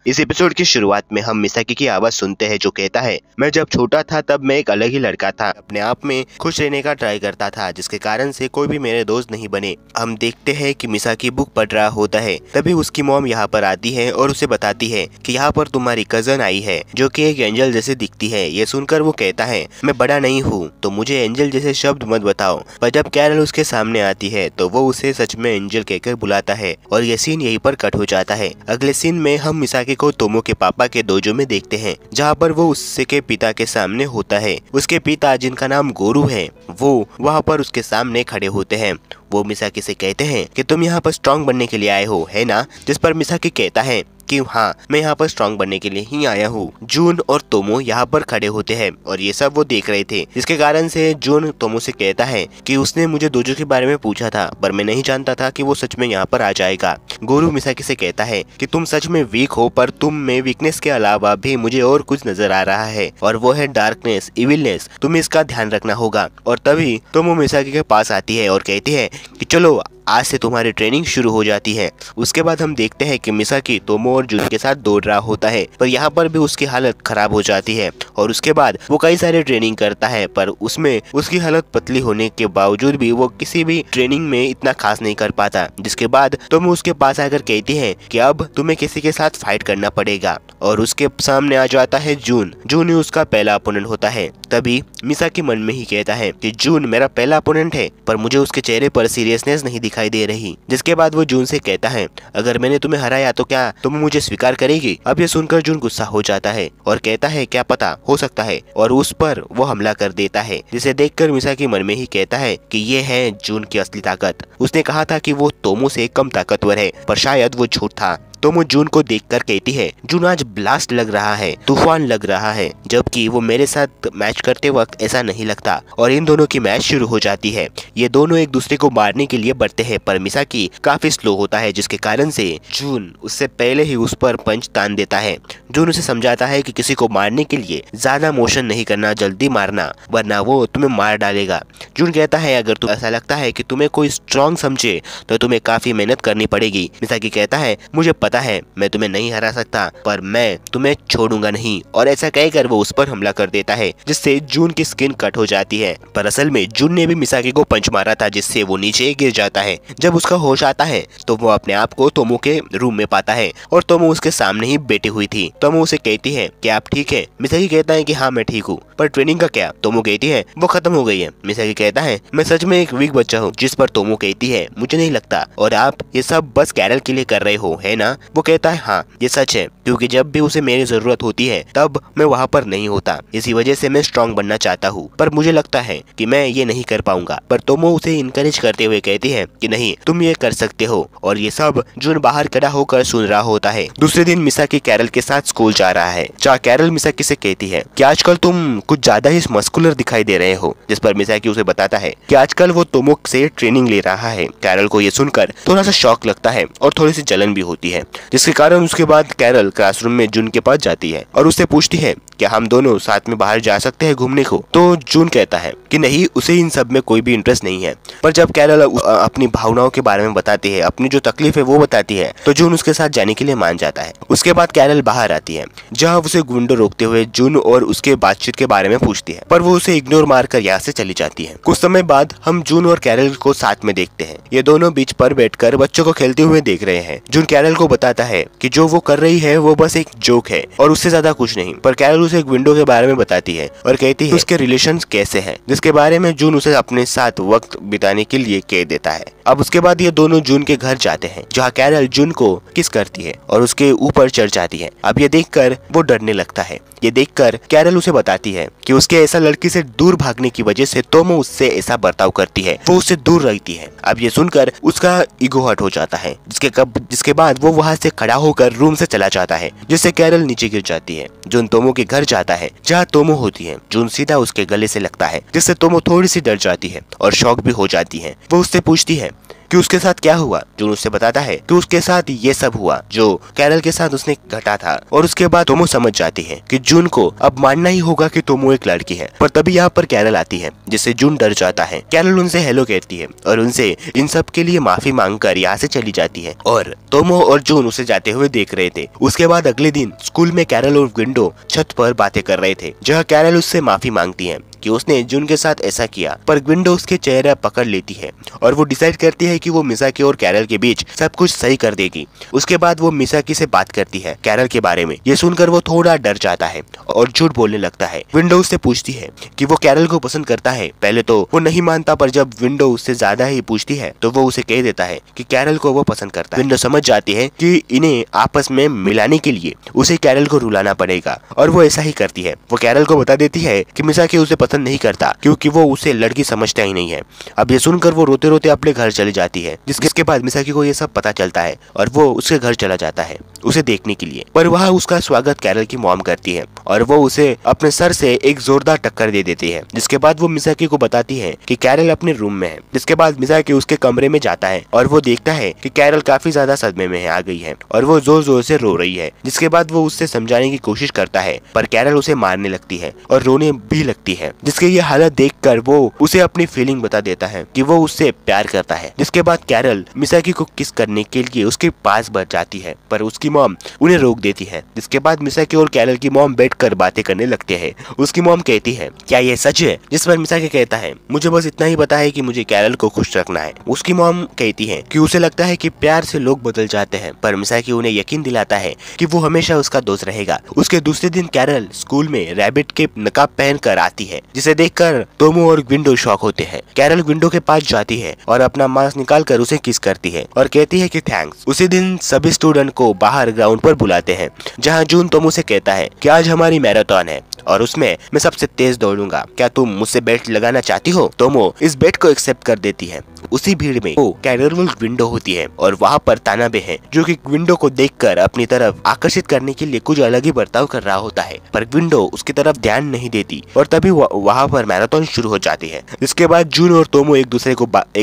इस एपिसोड की शुरुआत में हम मिसाकी की आवाज सुनते हैं जो कहता है, मैं जब छोटा था तब मैं एक अलग ही लड़का था, अपने आप में खुश रहने का ट्राई करता था, जिसके कारण से कोई भी मेरे दोस्त नहीं बने। हम देखते हैं कि मिसाकी बुक पढ़ रहा होता है, तभी उसकी मॉम यहाँ पर आती है और उसे बताती है कि यहाँ पर तुम्हारी कजन आई है जो कि एक एंजल जैसे दिखती है। ये सुनकर वो कहता है, मैं बड़ा नहीं हूँ तो मुझे एंजल जैसे शब्द मत बताओ। पर जब कैरल उसके सामने आती है तो वो उसे सच में एंजल कहकर बुलाता है और ये सीन यहीं पर कट हो जाता है। अगले सीन में हम मिसाकी को तोमो के पापा के डोजो में देखते हैं, जहाँ पर वो उसके पिता के सामने होता है। उसके पिता जिनका नाम गोरू है, वो वहाँ पर उसके सामने खड़े होते हैं। वो मिसाकी से कहते हैं कि तुम यहाँ पर स्ट्रॉन्ग बनने के लिए आए हो, है ना? जिस पर मिसाकी कहता है कि हाँ, मैं यहाँ पर स्ट्रॉन्ग बनने के लिए ही आया हूँ। जून और तोमो यहाँ पर खड़े होते हैं और ये सब वो देख रहे थे, जिसके कारण से जून तोमो से कहता है कि उसने मुझे डोजो के बारे में पूछा था, पर मैं नहीं जानता था कि वो सच में यहाँ पर आ जाएगा। गोरू मिसाकी से कहता है कि तुम सच में वीक हो, पर तुम में वीकनेस के अलावा भी मुझे और कुछ नजर आ रहा है, और वो है डार्कनेस, इविलनेस। तुम्हें इसका ध्यान रखना होगा। और तभी तोमो मिसाकी के पास आती है और कहती है कि चलो आज से तुम्हारी ट्रेनिंग शुरू हो जाती है। उसके बाद हम देखते हैं कि मिसाकी तोमो और जून के साथ दौड़ रहा होता है, पर यहाँ पर भी उसकी हालत खराब हो जाती है। और उसके बाद वो कई सारे ट्रेनिंग करता है, पर उसमें उसकी हालत पतली होने के बावजूद भी वो किसी भी ट्रेनिंग में इतना खास नहीं कर पाता। जिसके बाद तोमो उसके पास आकर कहती है कि अब तुम्हें किसी के साथ फाइट करना पड़ेगा, और उसके सामने आ जाता है जून। जून ही उसका पहला अपोनेंट होता है। तभी मिसाकी मन में ही कहता है कि जून मेरा पहला अपोनेंट है, पर मुझे उसके चेहरे पर सीरियसनेस नहीं दिखाई दे रही। जिसके बाद वो जून से कहता है, अगर मैंने तुम्हें हराया तो क्या तुम मुझे स्वीकार करेगी? अब ये सुनकर जून गुस्सा हो जाता है और कहता है क्या पता, हो सकता है, और उस पर वो हमला कर देता है। जिसे देखकर मिसाकी मन में ही कहता है कि ये है जून की असली ताकत। उसने कहा था कि वो तोमो से कम ताकतवर है, पर शायद वो झूठ था। तोमो जून को देखकर कहती है, जून आज ब्लास्ट लग रहा है, तूफान लग रहा है, जबकि वो मेरे साथ मैच करते वक्त ऐसा नहीं लगता। और इन दोनों की मैच शुरू हो जाती है। ये दोनों एक दूसरे को मारने के लिए बढ़ते हैं, पर मिसाकी काफी स्लो होता है, जिसके कारण से जून उससे पहले ही उस पर पंच तान देता है। जून उसे समझाता है कि किसी को मारने के लिए ज्यादा मोशन नहीं करना, जल्दी मारना, वरना वो तुम्हें मार डालेगा। जून कहता है, अगर तुम्हें ऐसा लगता है कि तुम्हें कोई स्ट्रॉन्ग समझे तो तुम्हें काफी मेहनत करनी पड़ेगी। मिसाकी कहता है, मुझे पता है मैं तुम्हें नहीं हरा सकता, पर मैं तुम्हें छोड़ूंगा नहीं। और ऐसा कहकर वो उस पर हमला कर देता है, जिससे जून की स्किन कट हो जाती है। पर असल में जून ने भी मिसाकी को पंच मारा था, जिससे वो नीचे गिर जाता है। जब उसका होश आता है तो वो अपने आप को तोमो के रूम में पाता है, और तोमो उसके सामने ही बैठी हुई थी। तोमो उसे कहती है कि आप ठीक है? मिसाकी कहता है कि हाँ मैं ठीक हूँ, पर ट्रेनिंग का क्या? तोमो कहती है वो खत्म हो गई है। मिसाकी कहता है मैं सच में एक वीक बच्चा हूँ। जिस पर तोमो कहती है मुझे नहीं लगता, और आप ये सब बस कैरल के लिए कर रहे हो, है ना? वो कहता है हाँ ये सच है, क्योंकि जब भी उसे मेरी जरूरत होती है तब मैं वहाँ पर नहीं होता, इसी वजह से मैं स्ट्रॉन्ग बनना चाहता हूँ, पर मुझे लगता है कि मैं ये नहीं कर पाऊंगा। पर तोमो उसे इनकरेज करते हुए कहती है कि नहीं तुम ये कर सकते हो। और ये सब जून बाहर खड़ा होकर सुन रहा होता है। दूसरे दिन मिसाकी कैरल के साथ स्कूल जा रहा है, जहाँ कैरल मिसाकी से कहती है कि आजकल तुम कुछ ज्यादा ही मस्कुलर दिखाई दे रहे हो। जिस पर मिसाकी उसे बताता है कि आजकल वो तोमो से ट्रेनिंग ले रहा है। कैरल को ये सुनकर थोड़ा सा शॉक लगता है और थोड़ी सी जलन भी होती है, जिसके कारण उसके बाद कैरल क्लासरूम में जून के पास जाती है और उससे पूछती है कि हम दोनों साथ में बाहर जा सकते हैं घूमने को। तो जून कहता है कि नहीं, उसे इन सब में कोई भी इंटरेस्ट नहीं है। पर जब कैरल अपनी भावनाओं के बारे में बताती है, अपनी जो तकलीफ है वो बताती है, तो जून उसके साथ जाने के लिए मान जाता है। उसके बाद कैरल बाहर आती है, जहाँ उसे विंडो रोकते हुए जून और उसके बातचीत के बारे में पूछती है, पर वो उसे इग्नोर मारकर यहाँ से चली जाती है। कुछ समय बाद हम जून और कैरल को साथ में देखते हैं। ये दोनों बीच पर बैठकर बच्चों को खेलते हुए देख रहे हैं। जून कैरल को बताता है कि जो वो कर रही है वो बस एक जोक है और उससे ज्यादा कुछ नहीं। पर कैरल उसे एक विंडो के बारे में बताती है और कहती है उसके रिलेशंस कैसे हैं, जिसके बारे में जून उसे अपने साथ वक्त बिताने के लिए कह देता है। अब उसके बाद ये दोनों जून के घर जाते हैं, जहाँ कैरल जून को किस करती है और उसके ऊपर चढ़ जाती है। अब ये देखकर वो डरने लगता है। ये देखकर कैरल उसे बताती है कि उसके ऐसा लड़की से दूर भागने की वजह से तोमो उससे ऐसा बर्ताव करती है, वो उससे दूर रहती है। अब ये सुनकर उसका ईगो हर्ट हो जाता है, जिसके बाद वो वहाँ से खड़ा होकर रूम से चला जाता है, जिससे कैरल नीचे गिर जाती है। जून तोमो के घर जाता है, जहाँ तोमो होती है। जून सीधा उसके गले से लगता है, जिससे तोमो थोड़ी सी डर जाती है और शॉक भी हो जाती है। वो उससे पूछती है कि उसके साथ क्या हुआ। जून उससे बताता है कि उसके साथ ये सब हुआ जो कैरल के साथ उसने घटा था। और उसके बाद तोमो समझ जाती है कि जून को अब मानना ही होगा कि तोमो एक लड़की है। पर तभी यहाँ पर कैरल आती है, जिससे जून डर जाता है। कैरल उनसे हेलो कहती है और उनसे इन सब के लिए माफी मांगकर यहाँ से चली जाती है। और तोमो और जून उसे जाते हुए देख रहे थे। उसके बाद अगले दिन स्कूल में कैरल और विंडो छत पर बातें कर रहे थे, जहाँ कैरल उससे माफी मांगती है कि उसने जून के साथ ऐसा किया। पर विंडो उसके चेहरा पकड़ लेती है और वो डिसाइड करती है कि वो मिसाकी और कैरल के बीच सब कुछ सही कर देगी। उसके बाद वो मिसाकी से बात करती है कैरल के बारे में। ये सुनकर वो थोड़ा डर जाता है और झूठ बोलने लगता है। विंडो उससे पूछती है कि वो कैरल को पसंद करता है। पहले तो वो नहीं मानता, पर जब विंडो उससे ज्यादा ही पूछती है तो वो उसे कह देता है कि कैरल को वो पसंद करता है। विंडो समझ जाती है कि इन्हें आपस में मिलाने के लिए उसे कैरल को रुलाना पड़ेगा और वो ऐसा ही करती है। वो कैरल को बता देती है कि मिसाकी उसे पसंद नहीं करता क्योंकि वो उसे लड़की समझता ही नहीं है। अब ये सुनकर वो रोते रोते अपने घर चली जाती है, जिसके बाद मिसाकी को ये सब पता चलता है और वो उसके घर चला जाता है उसे देखने के लिए। पर वहाँ उसका स्वागत कैरल की मॉम करती है और वो उसे अपने सर से एक जोरदार टक्कर दे देती है। जिसके बाद वो मिसाकी को बताती है कि कैरल अपने रूम में है। जिसके बाद मिसाकी उसके कमरे में जाता है और वो देखता है कि कैरल काफी ज्यादा सदमे में आ गई है और वो जोर जोर से रो रही है। जिसके बाद वो उससे समझाने की कोशिश करता है, पर कैरल उसे मारने लगती है और रोने भी लगती है। जिसके ये हालत देखकर वो उसे अपनी फीलिंग बता देता है कि वो उससे प्यार करता है। जिसके बाद कैरल मिसाकी को किस करने के लिए उसके पास बढ़ जाती है, पर उसकी मॉम उन्हें रोक देती है। जिसके बाद मिसाकी और कैरल की मॉम बैठकर बातें करने लगते हैं। उसकी मॉम कहती है, क्या ये सच है? जिस पर मिसाकी कहता है, मुझे बस इतना ही पता है कि मुझे कैरल को खुश रखना है। उसकी मॉम कहती है कि उसे लगता है कि प्यार से लोग बदल जाते हैं, पर मिसाकी उन्हें यकीन दिलाता है कि वो हमेशा उसका दोस्त रहेगा। उसके दूसरे दिन कैरल स्कूल में रैबिट के नकाब पहन कर आती है, जिसे देखकर तोमो और विंडो शॉक होते हैं। कैरल विंडो के पास जाती है और अपना मास्क निकालकर उसे किस करती है और कहती है कि थैंक्स। उसी दिन सभी स्टूडेंट को बाहर ग्राउंड पर बुलाते हैं, जहां जून तोमो से कहता है कि आज हमारी मैराथन है और उसमें मैं सबसे तेज दौड़ूंगा, क्या तुम मुझसे बेट लगाना चाहती हो? तोमो इस बेट को एक्सेप्ट कर देती है। उसी भीड़ में वो कैरल विंडो होती है और वहाँ पर तानाबे है, जो कि विंडो को देखकर अपनी तरफ आकर्षित करने के लिए कुछ अलग ही बर्ताव कर रहा होता है, पर विंडो उसकी तरफ ध्यान नहीं देती और तभी वहाँ पर मैराथन शुरू हो जाती है। इसके बाद जून और तोमो एक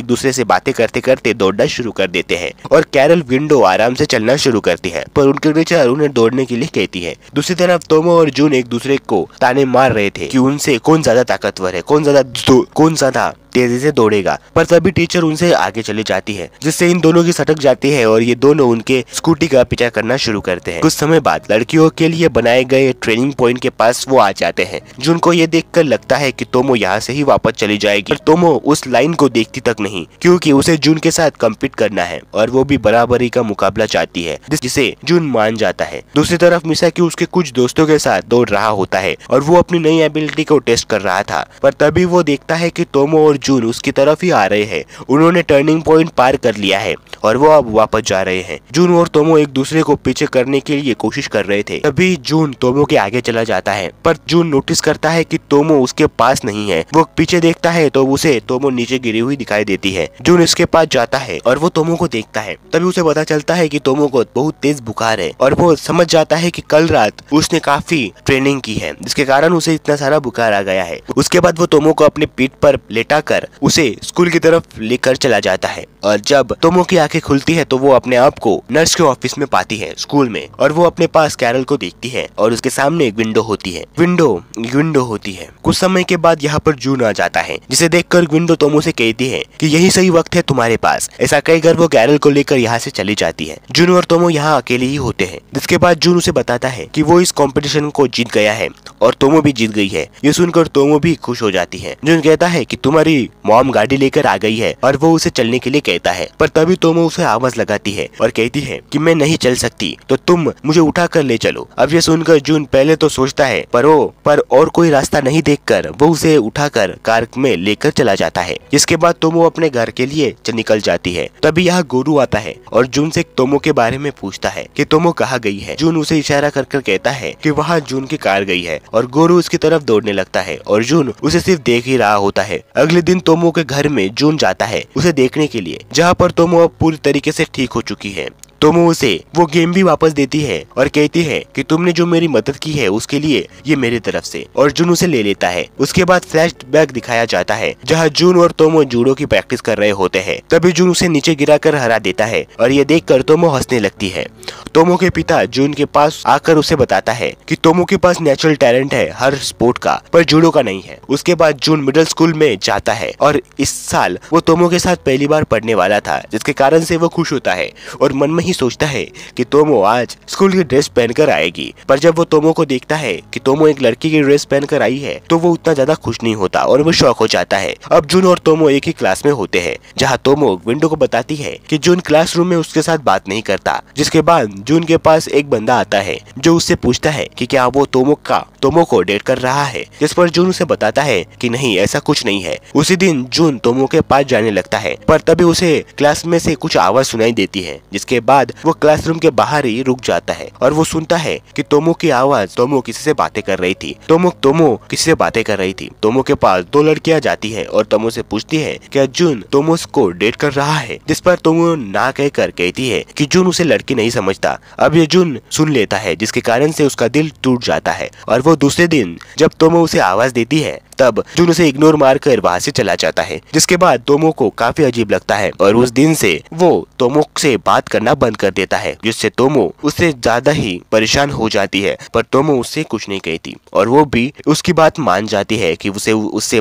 दूसरे से बातें करते करते दौड़ना शुरू कर देते हैं और कैरल विंडो आराम से चलना शुरू करती है, पर उनके टीचर उन्हें दौड़ने के लिए कहती है। दूसरी तरफ तोमो और जून एक दूसरे को ताने मार रहे थे कि उनसे कौन ज्यादा ताकतवर है, कौन ज्यादा तेजी से दौड़ेगा, पर तभी टीचर उनसे आगे चली जाती है, जिससे इन दोनों की सटक जाती है और ये दोनों उनके स्कूटी का पीछा करना शुरू करते हैं। कुछ समय बाद लड़कियों के लिए बनाए गए ट्रेनिंग पॉइंट के पास वो आ जाते हैं। जून को ये देखकर लगता है कि तोमो यहाँ से ही वापस चली जाएगी, पर तोमो उस लाइन को देखती तक नहीं, क्योंकि उसे जून के साथ कम्पीट करना है और वो भी बराबरी का मुकाबला चाहती है, जिसे जून मान जाता है। दूसरी तरफ मिसाकी उसके कुछ दोस्तों के साथ दौड़ रहा होता है और वो अपनी नई एबिलिटी को टेस्ट कर रहा था, पर तभी वो देखता है कि तोमो और जून उसकी तरफ ही आ रहे हैं। उन्होंने टर्निंग पॉइंट पार कर लिया है और वो अब वापस जा रहे हैं। जून और तोमो एक दूसरे को पीछे करने के लिए कोशिश कर रहे थे। तभी जून तोमो के आगे चला जाता है, पर जून नोटिस करता है कि तोमो उसके पास नहीं है। वो पीछे देखता है तो उसे तोमो नीचे गिरी हुई दिखाई देती है। जून इसके पास जाता है और वो तोमो को देखता है। तभी उसे पता चलता है कि तोमो को बहुत तेज बुखार है और वो समझ जाता है कि कल रात उसने काफी ट्रेनिंग की है, जिसके कारण उसे इतना सारा बुखार आ गया है। उसके बाद वो तोमो को अपनी पीठ पर लेटाकर उसे स्कूल की तरफ लेकर चला जाता है और जब तोमो की आंखें खुलती है तो वो अपने आप को नर्स के ऑफिस में पाती है स्कूल में, और वो अपने पास कैरल को देखती है और उसके सामने एक विंडो होती है। विंडो होती है। कुछ समय के बाद यहाँ पर जून आ जाता है, जिसे देखकर विंडो तोमो से कहती है कि यही सही वक्त है तुम्हारे पास। ऐसा कहकर वो कैरल को लेकर यहाँ से चली जाती है। जून और तोमो यहाँ अकेले ही होते हैं, जिसके बाद जून उसे बताता है कि वो इस कंपटीशन को जीत गया है और तोमो भी जीत गई है। ये सुनकर तोमो भी खुश हो जाती है। जून कहता है कि तुम्हारी मॉम गाड़ी लेकर आ गई है और वो उसे चलने के लिए कहता है, पर तभी तोमो उसे आवाज लगाती है और कहती है कि मैं नहीं चल सकती, तो तुम मुझे उठा कर ले चलो। अब ये सुनकर जून पहले तो सोचता है, पर और कोई रास्ता नहीं देखकर वो उसे उठाकर कार में लेकर चला जाता है। जिसके बाद तोमो अपने घर के लिए निकल जाती है। तभी यहाँ गोरू आता है और जून से तोमो के बारे में पूछता है कि तोमो कहाँ गई है। जून उसे इशारा कर कहता है कि वहाँ जून की कार गई है और गोरू उसकी तरफ दौड़ने लगता है और जून उसे सिर्फ देख ही रहा होता है। अगले दिन तोमो के घर में जून जाता है उसे देखने के लिए, जहाँ पर तोमो अब पूरी तरीके से ठीक हो चुकी है। तोमो उसे वो गेम भी वापस देती है और कहती है कि तुमने जो मेरी मदद की है उसके लिए ये मेरी तरफ से, और जून उसे ले लेता है। उसके बाद फ्लैशबैक दिखाया जाता है जहाँ जून और तोमो जूडो की प्रैक्टिस कर रहे होते हैं। तभी जून उसे नीचे गिराकर हरा देता है और ये देखकर तोमो हंसने लगती है। तोमो के पिता जून के पास आकर उसे बताता है कि तोमो के पास नेचुरल टैलेंट है हर स्पोर्ट का, पर जूडो का नहीं है। उसके बाद जून मिडिल स्कूल में जाता है और इस साल वो तोमो के साथ पहली बार पढ़ने वाला था, जिसके कारण से वो खुश होता है और मन में ही सोचता है कि तोमो आज स्कूल की ड्रेस पहनकर आएगी। पर जब वो तोमो को देखता है कि तोमो एक लड़की की ड्रेस पहनकर आई है तो वो उतना ज्यादा खुश नहीं होता और वो शॉक हो जाता है। अब जून और तोमो एक ही क्लास में होते हैं, जहाँ तोमो विंडो को बताती है कि जून क्लासरूम में उसके साथ बात नहीं करता। जिसके बाद जून के पास एक बंदा आता है जो उससे पूछता है कि क्या वो तोमो को डेट कर रहा है, जिस पर जून उसे बताता है कि नहीं, ऐसा कुछ नहीं है। उसी दिन जून तोमो के पास जाने लगता है, पर तभी उसे क्लास में से कुछ आवाज सुनाई देती है। जिसके बाद वो क्लासरूम के बाहर ही रुक जाता है और वो सुनता है कि तोमो की आवाज तोमो किसी से बातें कर रही थी। तोमो किसी से बातें कर रही थी। तोमो के पास दो लड़कियां जाती है और तोमो से पूछती है क्या जून तोमो को डेट कर रहा है, जिस पर तोमो ना कहकर कहती है कि जून उसे लड़की नहीं समझता। अब ये जून सुन लेता है, जिसके कारण से उसका दिल टूट जाता है और वो दूसरे दिन जब तोमो उसे आवाज देती है तब जून उसे इग्नोर मारकर वहाँ से चला जाता है। जिसके बाद तोमो को काफी अजीब लगता है और उस दिन से वो तोमो से बात करना बंद कर देता है, जिससे तोमो उससे ज्यादा ही परेशान हो जाती है। पर तोमो उससे कुछ नहीं कहती और वो भी उसकी बात मान जाती है कि उससे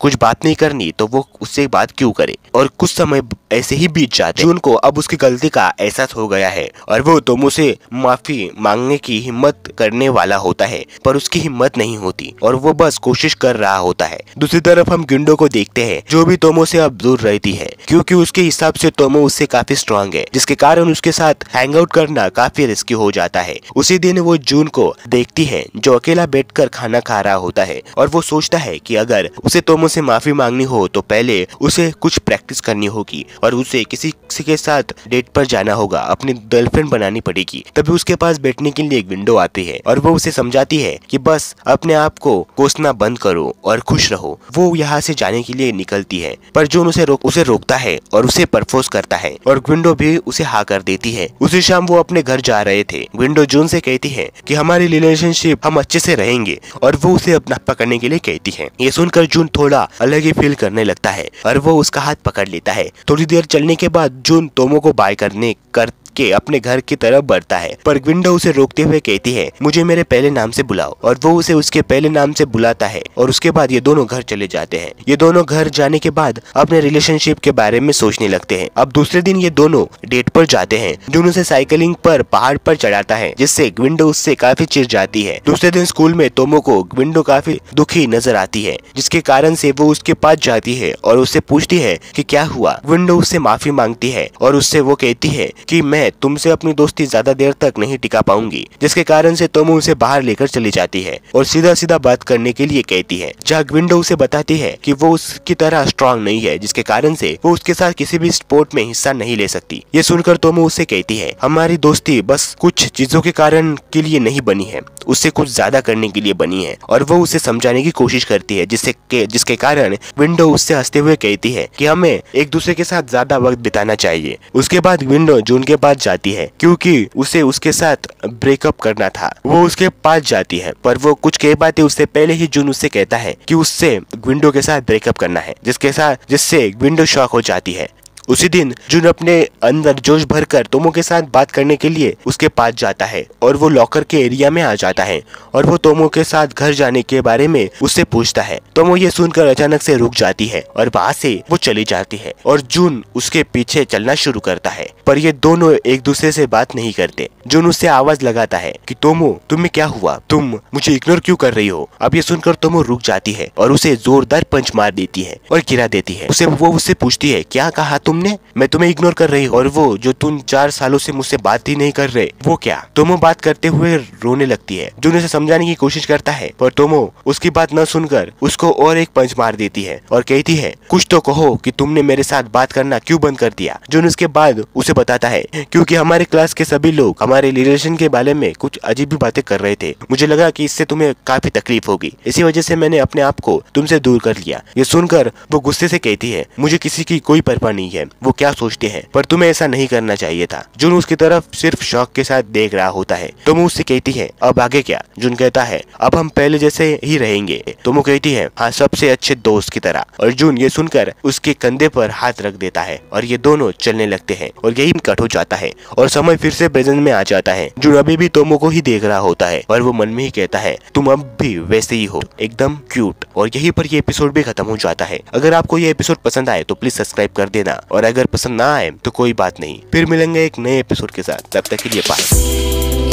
कुछ बात नहीं करनी तो वो उससे बात क्यों करे। और कुछ समय ऐसे ही बीत जाते। जून को अब उसकी गलती का एहसास हो गया है और वो तोमो से माफी मांगने की हिम्मत करने वाला होता है, पर उसकी हिम्मत नहीं होती और वो बस कोशिश कर रहा होता है। दूसरी तरफ हम गिंडो को देखते हैं जो भी तोमो से अब दूर रहती है, क्योंकि उसके हिसाब से तोमो उससे काफी स्ट्रांग है, जिसके कारण उसके साथ हैंग आउट करना काफी रिस्की हो जाता है। उसी दिन वो जून को देखती है जो अकेला बैठकर खाना खा रहा होता है और वो सोचता है कि अगर उसे तोमो से माफी मांगनी हो तो पहले उसे कुछ प्रैक्टिस करनी होगी और उसे किसी के साथ डेट पर जाना होगा, अपनी गर्लफ्रेंड बनानी पड़ेगी। तभी उसके पास बैठने के लिए एक विंडो आती है और वो उसे समझाती है कि बस अपने आप को कोसना बंद करो और खुश रहो। वो यहाँ से जाने के लिए निकलती है, पर जून उसे रोकता है और उसे प्रपोज करता है और विंडो भी उसे हाँ कर देती है। उसी शाम वो अपने घर जा रहे थे। विंडो जून से कहती है कि हमारी रिलेशनशिप हम अच्छे से रहेंगे और वो उसे अपना पकड़ने के लिए कहती है। ये सुनकर जून थोड़ा अलग ही फील करने लगता है और वो उसका हाथ पकड़ लेता है। थोड़ी देर चलने के बाद जून तोमो को बाय करके अपने घर की तरफ बढ़ता है, पर विंडो उसे रोकते हुए कहती है मुझे मेरे पहले नाम से बुलाओ, और वो उसे उसके पहले नाम से बुलाता है और उसके बाद ये दोनों घर चले जाते हैं। ये दोनों घर जाने के बाद अपने रिलेशनशिप के बारे में सोचने लगते हैं। अब दूसरे दिन ये दोनों डेट पर जाते हैं। जून उसे साइकिलिंग पर पहाड़ पर चढ़ाता है, जिससे विंडो उससे काफी चिढ़ जाती है। दूसरे दिन स्कूल में तोमो को विंडो काफी दुखी नजर आती है, जिसके कारण से वो उसके पास जाती है और उससे पूछती है कि क्या हुआ। विंडो उससे माफी मांगती है और उससे वो कहती है कि मैं तुमसे अपनी दोस्ती ज्यादा देर तक नहीं टिका पाऊंगी, जिसके कारण से तोमो उसे बाहर लेकर चली जाती है और सीधा सीधा बात करने के लिए कहती है, जहाँ विंडो उसे बताती है कि वो उसकी तरह स्ट्रांग नहीं है, जिसके कारण से वो उसके साथ किसी भी स्पोर्ट में हिस्सा नहीं ले सकती। ये सुनकर तोमो उससे कहती है हमारी दोस्ती बस कुछ चीजों के कारण के लिए नहीं बनी है, उससे कुछ ज्यादा करने के लिए बनी है, और वो उसे समझाने की कोशिश करती है, जिसके कारण विंडो उससे हंसते हुए कहती है कि हमें एक दूसरे के साथ ज्यादा वक्त बिताना चाहिए। उसके बाद विंडो जून के पास जाती है क्योंकि उसे उसके साथ ब्रेकअप करना था। वो उसके पास जाती है, पर वो कुछ कई बातें उससे पहले ही जून उससे कहता है कि उससे विंडो के साथ ब्रेकअप करना है, जिससे विंडो शॉक हो जाती है। उसी दिन जून अपने अंदर जोश भरकर तोमो के साथ बात करने के लिए उसके पास जाता है और वो लॉकर के एरिया में आ जाता है और वो तोमो के साथ घर जाने के बारे में उससे पूछता है। तोमो ये सुनकर अचानक से रुक जाती है और वहाँ से वो चली जाती है और जून उसके पीछे चलना शुरू करता है, पर ये दोनों एक दूसरे से बात नहीं करते। जून उससे आवाज लगाता है कि तोमो तुम्हें क्या हुआ, तुम मुझे इग्नोर क्यों कर रही हो। अब ये सुनकर तोमो रुक जाती है और उसे जोरदार पंच मार देती है और गिरा देती है। वो उससे पूछती है क्या कहा तुमने, मैं तुम्हें इग्नोर कर रही हूँ, और वो जो तुम 4 सालों से मुझसे बात ही नहीं कर रहे वो क्या। तोमो बात करते हुए रोने लगती है। जून उसे समझाने की कोशिश करता है, पर तोमो उसकी बात न सुनकर उसको और एक पंच मार देती है और कहती है कुछ तो कहो कि तुमने मेरे साथ बात करना क्यों बंद कर दिया। जून उसके बाद उसे बताता है क्योंकि हमारे क्लास के सभी लोग हमारे रिलेशन के बारे में कुछ अजीब भी बातें कर रहे थे, मुझे लगा कि इससे तुम्हें काफी तकलीफ होगी, इसी वजह से मैंने अपने आप को तुमसे दूर कर लिया। ये सुनकर वो गुस्से से कहती है मुझे किसी की कोई परवाह नहीं है, वो क्या सोचते हैं, पर तुम्हें ऐसा नहीं करना चाहिए था। जून उसकी तरफ सिर्फ शौक के साथ देख रहा होता है। तोमो उससे कहती है अब आगे क्या? जून कहता है अब हम पहले जैसे ही रहेंगे। तोमो कहती है हाँ, सबसे अच्छे दोस्त की तरह। और जून ये सुनकर उसके कंधे पर हाथ रख देता है और ये दोनों चलने लगते हैं और यही कट हो जाता है और समय फिर से प्रेजेंट में आ जाता है। जून अभी भी तोमो को ही देख रहा होता है और वो मन में ही कहता है तुम अब भी वैसे ही हो, एकदम क्यूट। और यहीं पर ये एपिसोड भी खत्म हो जाता है। अगर आपको ये एपिसोड पसंद आए तो प्लीज सब्सक्राइब कर देना, और अगर पसंद ना आए तो कोई बात नहीं, फिर मिलेंगे एक नए एपिसोड के साथ। तब तक के लिए बाय।